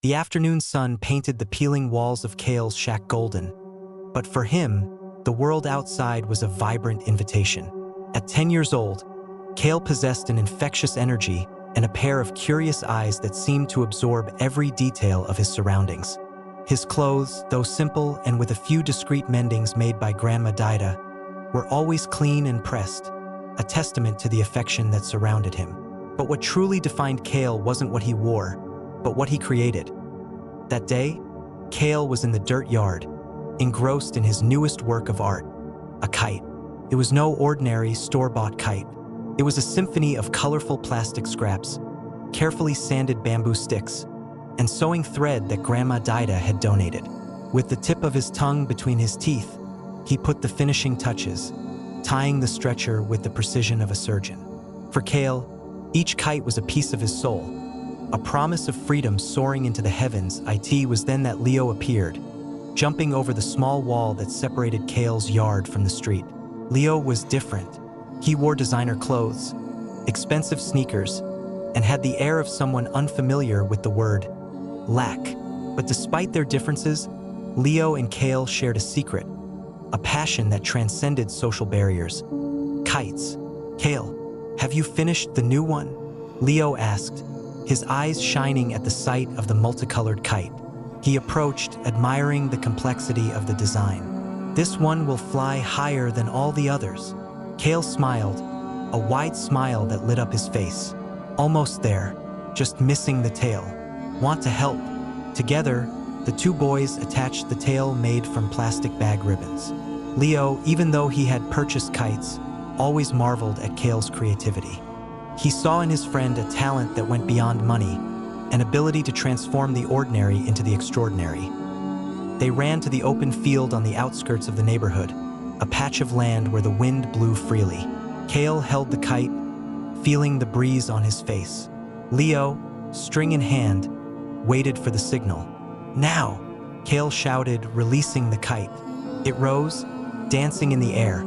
The afternoon sun painted the peeling walls of Kael's shack golden, but for him, the world outside was a vibrant invitation. At 10 years old, Kael possessed an infectious energy and a pair of curious eyes that seemed to absorb every detail of his surroundings. His clothes, though simple and with a few discreet mendings made by Grandma Dida, were always clean and pressed, a testament to the affection that surrounded him. But what truly defined Kael wasn't what he wore, but what he created. That day, Kael was in the dirt yard, engrossed in his newest work of art, a kite. It was no ordinary store-bought kite. It was a symphony of colorful plastic scraps, carefully sanded bamboo sticks, and sewing thread that Grandma Dida had donated. With the tip of his tongue between his teeth, he put the finishing touches, tying the stretcher with the precision of a surgeon. For Kael, each kite was a piece of his soul, a promise of freedom soaring into the heavens. It was then that Leo appeared, jumping over the small wall that separated Kael's yard from the street. Leo was different. He wore designer clothes, expensive sneakers, and had the air of someone unfamiliar with the word lack. But despite their differences, Leo and Kael shared a secret, a passion that transcended social barriers. Kites. Kael, have you finished the new one? Leo asked, his eyes shining at the sight of the multicolored kite. He approached, admiring the complexity of the design. This one will fly higher than all the others. Kael smiled, a wide smile that lit up his face. Almost there, just missing the tail. Want to help? Together, the two boys attached the tail made from plastic bag ribbons. Leo, even though he had purchased kites, always marveled at Kael's creativity. He saw in his friend a talent that went beyond money, an ability to transform the ordinary into the extraordinary. They ran to the open field on the outskirts of the neighborhood, a patch of land where the wind blew freely. Kael held the kite, feeling the breeze on his face. Leo, string in hand, waited for the signal. Now, Kael shouted, releasing the kite. It rose, dancing in the air,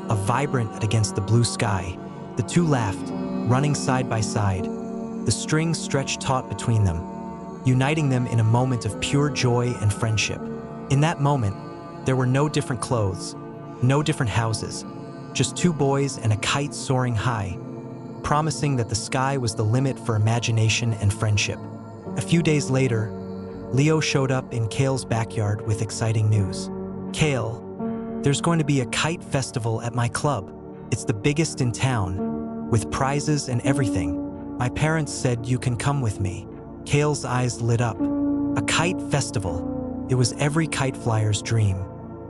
a vibrant against the blue sky. The two laughed, running side by side. The strings stretched taut between them, uniting them in a moment of pure joy and friendship. In that moment, there were no different clothes, no different houses, just two boys and a kite soaring high, promising that the sky was the limit for imagination and friendship. A few days later, Leo showed up in Kael's backyard with exciting news. Kael, there's going to be a kite festival at my club. It's the biggest in town, with prizes and everything. My parents said you can come with me. Kael's eyes lit up. A kite festival. It was every kite flyer's dream.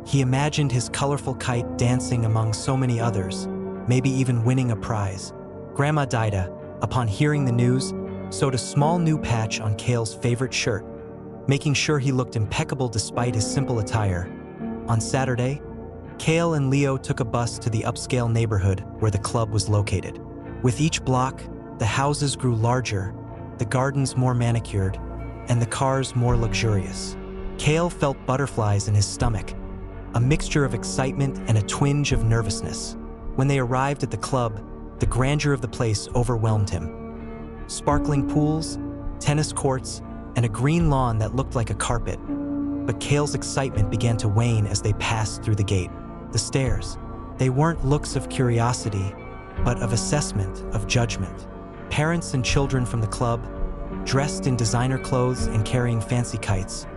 He imagined his colorful kite dancing among so many others, maybe even winning a prize. Grandma Dida, upon hearing the news, sewed a small new patch on Kael's favorite shirt, making sure he looked impeccable despite his simple attire. On Saturday, Kael and Leo took a bus to the upscale neighborhood where the club was located. With each block, the houses grew larger, the gardens more manicured, and the cars more luxurious. Kael felt butterflies in his stomach, a mixture of excitement and a twinge of nervousness. When they arrived at the club, the grandeur of the place overwhelmed him. Sparkling pools, tennis courts, and a green lawn that looked like a carpet. But Kael's excitement began to wane as they passed through the gate. The stairs, they weren't looks of curiosity, but of assessment, of judgment. Parents and children from the club, dressed in designer clothes and carrying fancy kites,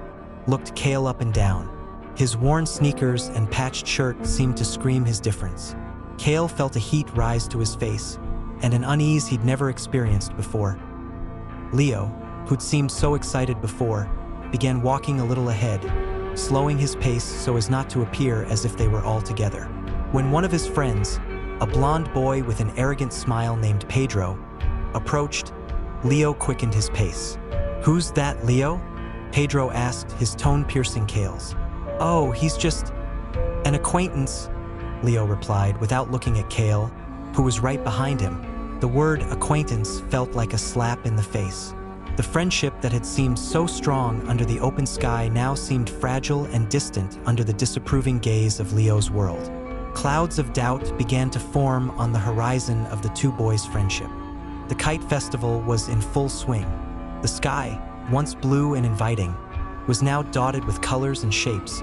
looked Kael up and down. His worn sneakers and patched shirt seemed to scream his difference. Kael felt a heat rise to his face, and an unease he'd never experienced before. Leo, who'd seemed so excited before, began walking a little ahead, slowing his pace so as not to appear as if they were all together. When one of his friends, a blond boy with an arrogant smile named Pedro, approached, Leo quickened his pace. "Who's that, Leo?" Pedro asked, his tone piercing Kael's. "Oh, he's just an acquaintance," Leo replied without looking at Kael, who was right behind him. The word acquaintance felt like a slap in the face. The friendship that had seemed so strong under the open sky now seemed fragile and distant under the disapproving gaze of Leo's world. Clouds of doubt began to form on the horizon of the two boys' friendship. The kite festival was in full swing. The sky, once blue and inviting, was now dotted with colors and shapes,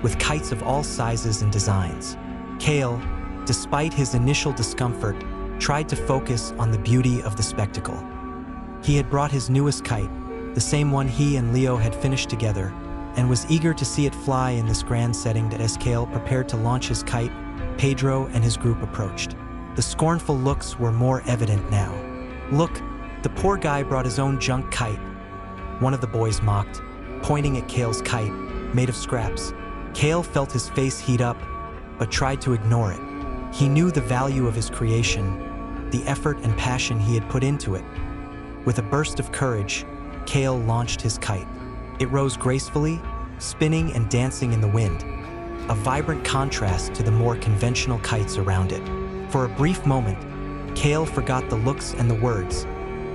with kites of all sizes and designs. Kael, despite his initial discomfort, tried to focus on the beauty of the spectacle. He had brought his newest kite, the same one he and Leo had finished together, and was eager to see it fly in this grand setting. As Kael prepared to launch his kite, Pedro and his group approached. The scornful looks were more evident now. "Look, the poor guy brought his own junk kite," one of the boys mocked, pointing at Kael's kite, made of scraps. Kael felt his face heat up, but tried to ignore it. He knew the value of his creation, the effort and passion he had put into it. With a burst of courage, Kael launched his kite. It rose gracefully, spinning and dancing in the wind, a vibrant contrast to the more conventional kites around it. For a brief moment, Kael forgot the looks and the words,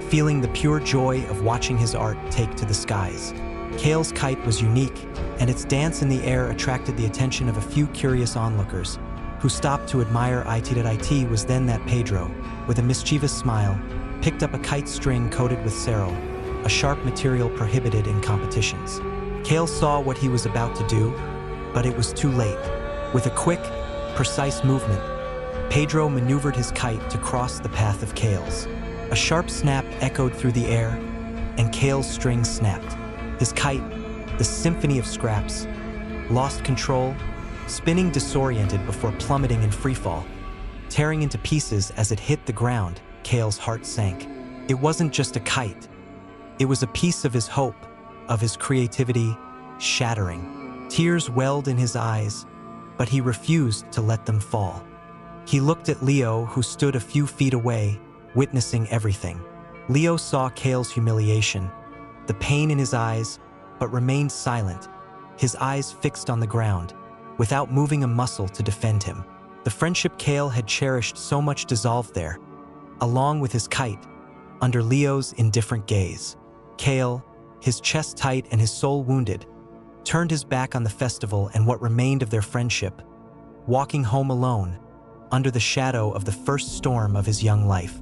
feeling the pure joy of watching his art take to the skies. Kael's kite was unique, and its dance in the air attracted the attention of a few curious onlookers, who stopped to admire it. It was then that Pedro, with a mischievous smile, picked up a kite string coated with cerol, a sharp material prohibited in competitions. Kael saw what he was about to do, but it was too late. With a quick, precise movement, Pedro maneuvered his kite to cross the path of Kael's. A sharp snap echoed through the air, and Kael's string snapped. His kite, the symphony of scraps, lost control, spinning disoriented before plummeting in freefall. Tearing into pieces as it hit the ground, Kael's heart sank. It wasn't just a kite. It was a piece of his hope, of his creativity, shattering. Tears welled in his eyes, but he refused to let them fall. He looked at Leo, who stood a few feet away, witnessing everything. Leo saw Kael's humiliation, the pain in his eyes, but remained silent, his eyes fixed on the ground, without moving a muscle to defend him. The friendship Kael had cherished so much dissolved there, along with his kite, under Leo's indifferent gaze. Kael, his chest tight and his soul wounded, turned his back on the festival and what remained of their friendship, walking home alone, under the shadow of the first storm of his young life.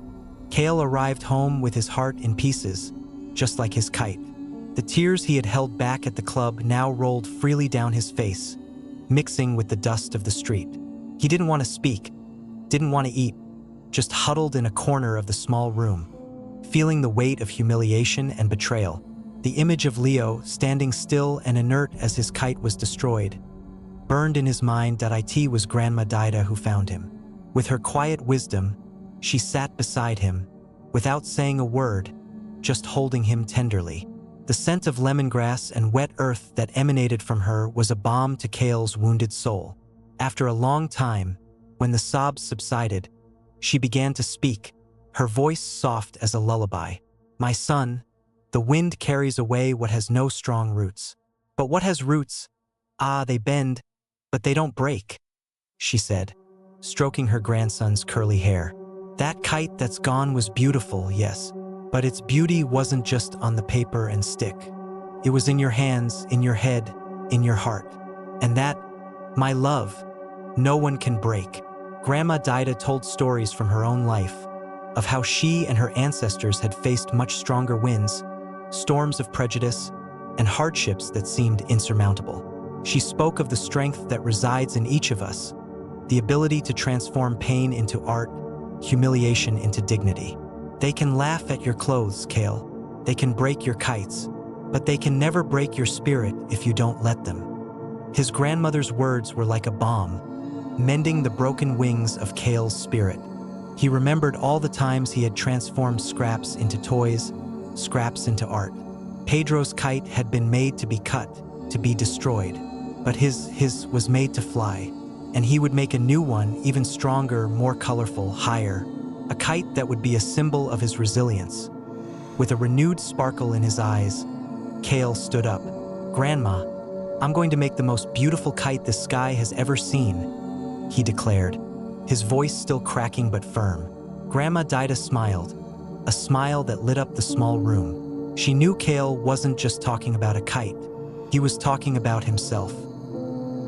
Kael arrived home with his heart in pieces, just like his kite. The tears he had held back at the club now rolled freely down his face, mixing with the dust of the street. He didn't want to speak, didn't want to eat, just huddled in a corner of the small room, feeling the weight of humiliation and betrayal. The image of Leo, standing still and inert as his kite was destroyed, burned in his mind. It was Grandma Dida who found him. With her quiet wisdom, she sat beside him, without saying a word, just holding him tenderly. The scent of lemongrass and wet earth that emanated from her was a balm to Kael's wounded soul. After a long time, when the sobs subsided, she began to speak, her voice soft as a lullaby. "My son, the wind carries away what has no strong roots. But what has roots? They bend, but they don't break," she said, stroking her grandson's curly hair. "That kite that's gone was beautiful, yes, but its beauty wasn't just on the paper and stick. It was in your hands, in your head, in your heart. And that, my love, no one can break." Grandma Dida told stories from her own life, of how she and her ancestors had faced much stronger winds, storms of prejudice, and hardships that seemed insurmountable. She spoke of the strength that resides in each of us, the ability to transform pain into art, humiliation into dignity. They can laugh at your clothes, Kael. They can break your kites, but they can never break your spirit if you don't let them. His grandmother's words were like a balm, mending the broken wings of Kael's spirit. He remembered all the times he had transformed scraps into toys, scraps into art. Pedro's kite had been made to be cut, to be destroyed, but his was made to fly, and he would make a new one, even stronger, more colorful, higher, a kite that would be a symbol of his resilience. With a renewed sparkle in his eyes, Kael stood up. "Grandma, I'm going to make the most beautiful kite the sky has ever seen," he declared, his voice still cracking but firm. Grandma Dida smiled, a smile that lit up the small room. She knew Kael wasn't just talking about a kite. He was talking about himself.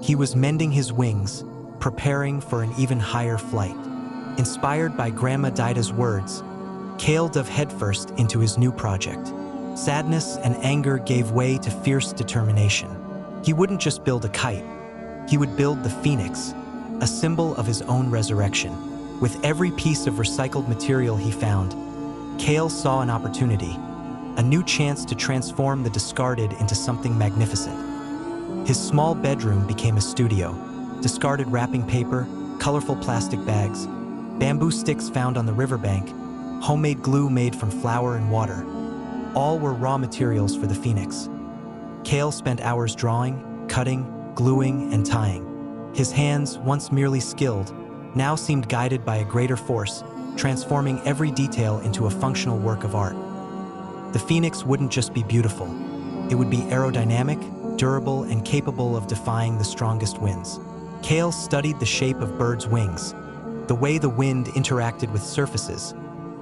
He was mending his wings, preparing for an even higher flight. Inspired by Grandma Dida's words, Kael dove headfirst into his new project. Sadness and anger gave way to fierce determination. He wouldn't just build a kite, he would build the phoenix, a symbol of his own resurrection. With every piece of recycled material he found, Kael saw an opportunity, a new chance to transform the discarded into something magnificent. His small bedroom became a studio. Discarded wrapping paper, colorful plastic bags, bamboo sticks found on the riverbank, homemade glue made from flour and water. All were raw materials for the phoenix. Kael spent hours drawing, cutting, gluing, and tying. His hands, once merely skilled, now seemed guided by a greater force, transforming every detail into a functional work of art. The phoenix wouldn't just be beautiful. It would be aerodynamic, durable, and capable of defying the strongest winds. Kael studied the shape of birds' wings, the way the wind interacted with surfaces,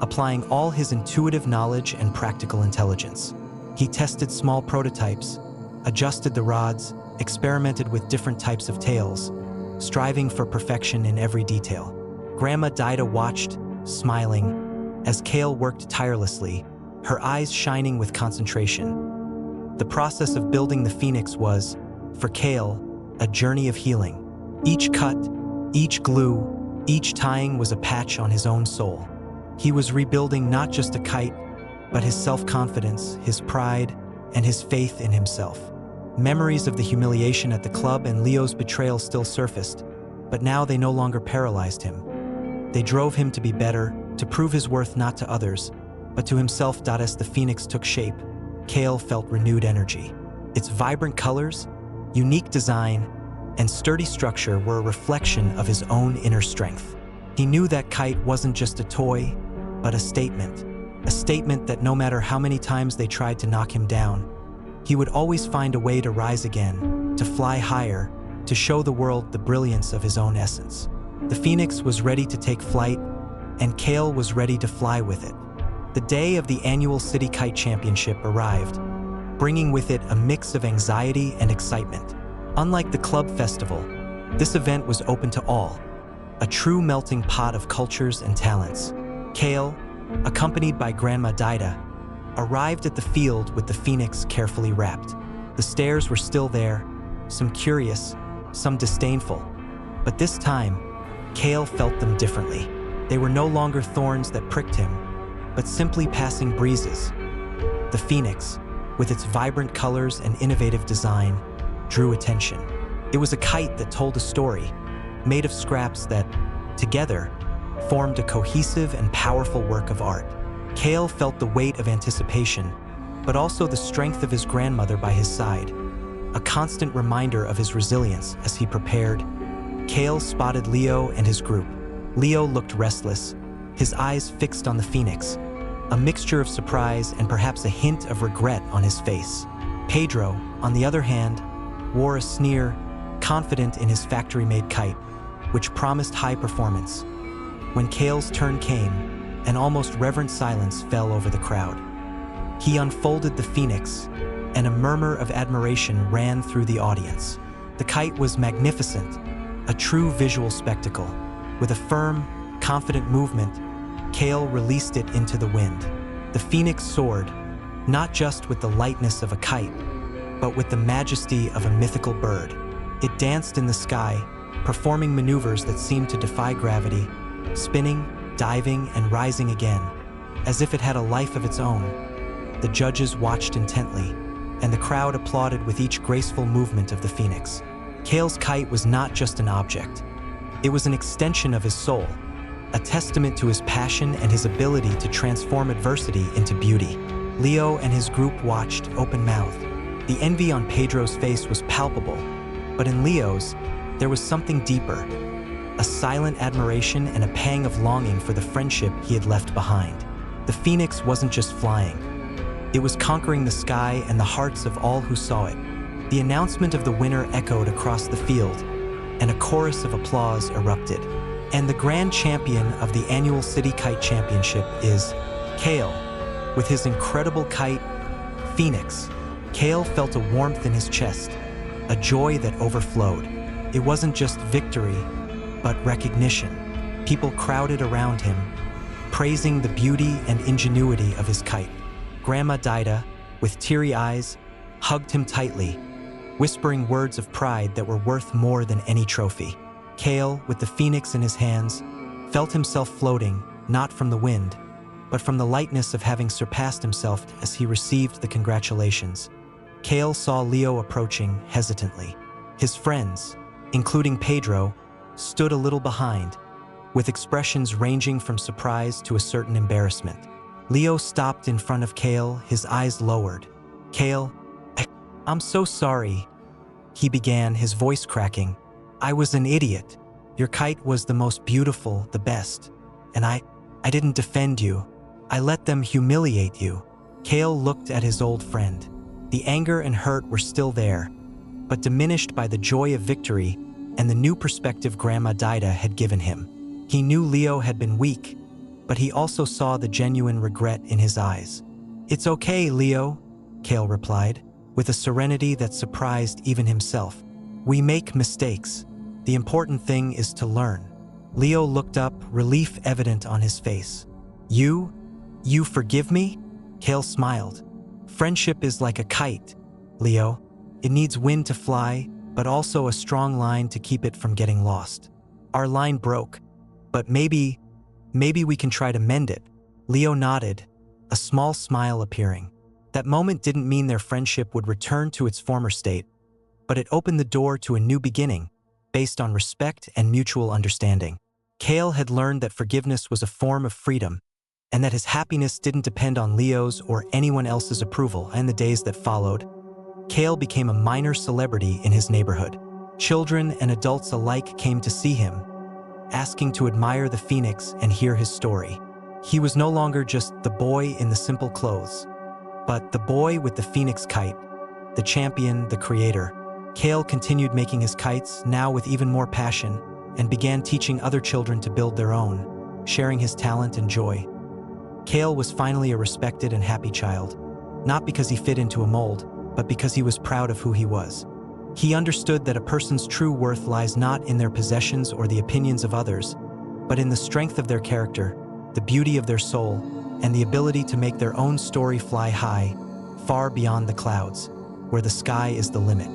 applying all his intuitive knowledge and practical intelligence. He tested small prototypes, adjusted the rods, experimented with different types of tails, striving for perfection in every detail. Grandma Dida watched, smiling, as Kael worked tirelessly, her eyes shining with concentration. The process of building the phoenix was, for Kael, a journey of healing. Each cut, each glue, each tying was a patch on his own soul. He was rebuilding not just a kite, but his self-confidence, his pride, and his faith in himself. Memories of the humiliation at the club and Leo's betrayal still surfaced, but now they no longer paralyzed him. They drove him to be better, to prove his worth not to others, but to himself. As the phoenix took shape, Kael felt renewed energy. Its vibrant colors, unique design, and sturdy structure were a reflection of his own inner strength. He knew that kite wasn't just a toy, but a statement that no matter how many times they tried to knock him down, he would always find a way to rise again, to fly higher, to show the world the brilliance of his own essence. The phoenix was ready to take flight, and Kael was ready to fly with it. The day of the annual City Kite Championship arrived, bringing with it a mix of anxiety and excitement. Unlike the club festival, this event was open to all, a true melting pot of cultures and talents. Kael, accompanied by Grandma Dida, arrived at the field with the phoenix carefully wrapped. The stares were still there, some curious, some disdainful, but this time, Kael felt them differently. They were no longer thorns that pricked him, but simply passing breezes. The phoenix, with its vibrant colors and innovative design, drew attention. It was a kite that told a story, made of scraps that, together, formed a cohesive and powerful work of art. Kael felt the weight of anticipation, but also the strength of his grandmother by his side, a constant reminder of his resilience as he prepared. Kael spotted Leo and his group. Leo looked restless, his eyes fixed on the phoenix, a mixture of surprise and perhaps a hint of regret on his face. Pedro, on the other hand, wore a sneer, confident in his factory-made kite, which promised high performance. When Kael's turn came, an almost reverent silence fell over the crowd. He unfolded the phoenix, and a murmur of admiration ran through the audience. The kite was magnificent, a true visual spectacle. With a firm, confident movement, Kael released it into the wind. The phoenix soared, not just with the lightness of a kite, but with the majesty of a mythical bird. It danced in the sky, performing maneuvers that seemed to defy gravity, spinning, diving, and rising again, as if it had a life of its own. The judges watched intently, and the crowd applauded with each graceful movement of the phoenix. Kael's kite was not just an object. It was an extension of his soul, a testament to his passion and his ability to transform adversity into beauty. Leo and his group watched, open-mouthed. The envy on Pedro's face was palpable, but in Leo's, there was something deeper, a silent admiration and a pang of longing for the friendship he had left behind. The phoenix wasn't just flying. It was conquering the sky and the hearts of all who saw it. The announcement of the winner echoed across the field, and a chorus of applause erupted. And the grand champion of the annual City Kite Championship is Kael. With his incredible kite, Phoenix, Kael felt a warmth in his chest, a joy that overflowed. It wasn't just victory, but recognition. People crowded around him, praising the beauty and ingenuity of his kite. Grandma Dida, with teary eyes, hugged him tightly, whispering words of pride that were worth more than any trophy. Kael, with the phoenix in his hands, felt himself floating, not from the wind, but from the lightness of having surpassed himself as he received the congratulations. Kael saw Leo approaching hesitantly. His friends, including Pedro, stood a little behind, with expressions ranging from surprise to a certain embarrassment. Leo stopped in front of Kael, his eyes lowered. "Kael, I'm so sorry," he began, his voice cracking. "I was an idiot. Your kite was the most beautiful, the best. And I didn't defend you. I let them humiliate you." Kael looked at his old friend. The anger and hurt were still there, but diminished by the joy of victory and the new perspective Grandma Dida had given him. He knew Leo had been weak, but he also saw the genuine regret in his eyes. "It's okay, Leo," Kael replied, with a serenity that surprised even himself. "We make mistakes. The important thing is to learn." Leo looked up, relief evident on his face. You forgive me?" Kael smiled. "Friendship is like a kite, Leo. It needs wind to fly, but also a strong line to keep it from getting lost. Our line broke, but maybe we can try to mend it." Leo nodded, a small smile appearing. That moment didn't mean their friendship would return to its former state, but it opened the door to a new beginning, based on respect and mutual understanding. Kael had learned that forgiveness was a form of freedom, and that his happiness didn't depend on Leo's or anyone else's approval. In the days that followed, Kael became a minor celebrity in his neighborhood. Children and adults alike came to see him, asking to admire the phoenix and hear his story. He was no longer just the boy in the simple clothes, but the boy with the phoenix kite, the champion, the creator. Kael continued making his kites, now with even more passion, and began teaching other children to build their own, sharing his talent and joy. Kael was finally a respected and happy child, not because he fit into a mold, but because he was proud of who he was. He understood that a person's true worth lies not in their possessions or the opinions of others, but in the strength of their character, the beauty of their soul, and the ability to make their own story fly high, far beyond the clouds, where the sky is the limit.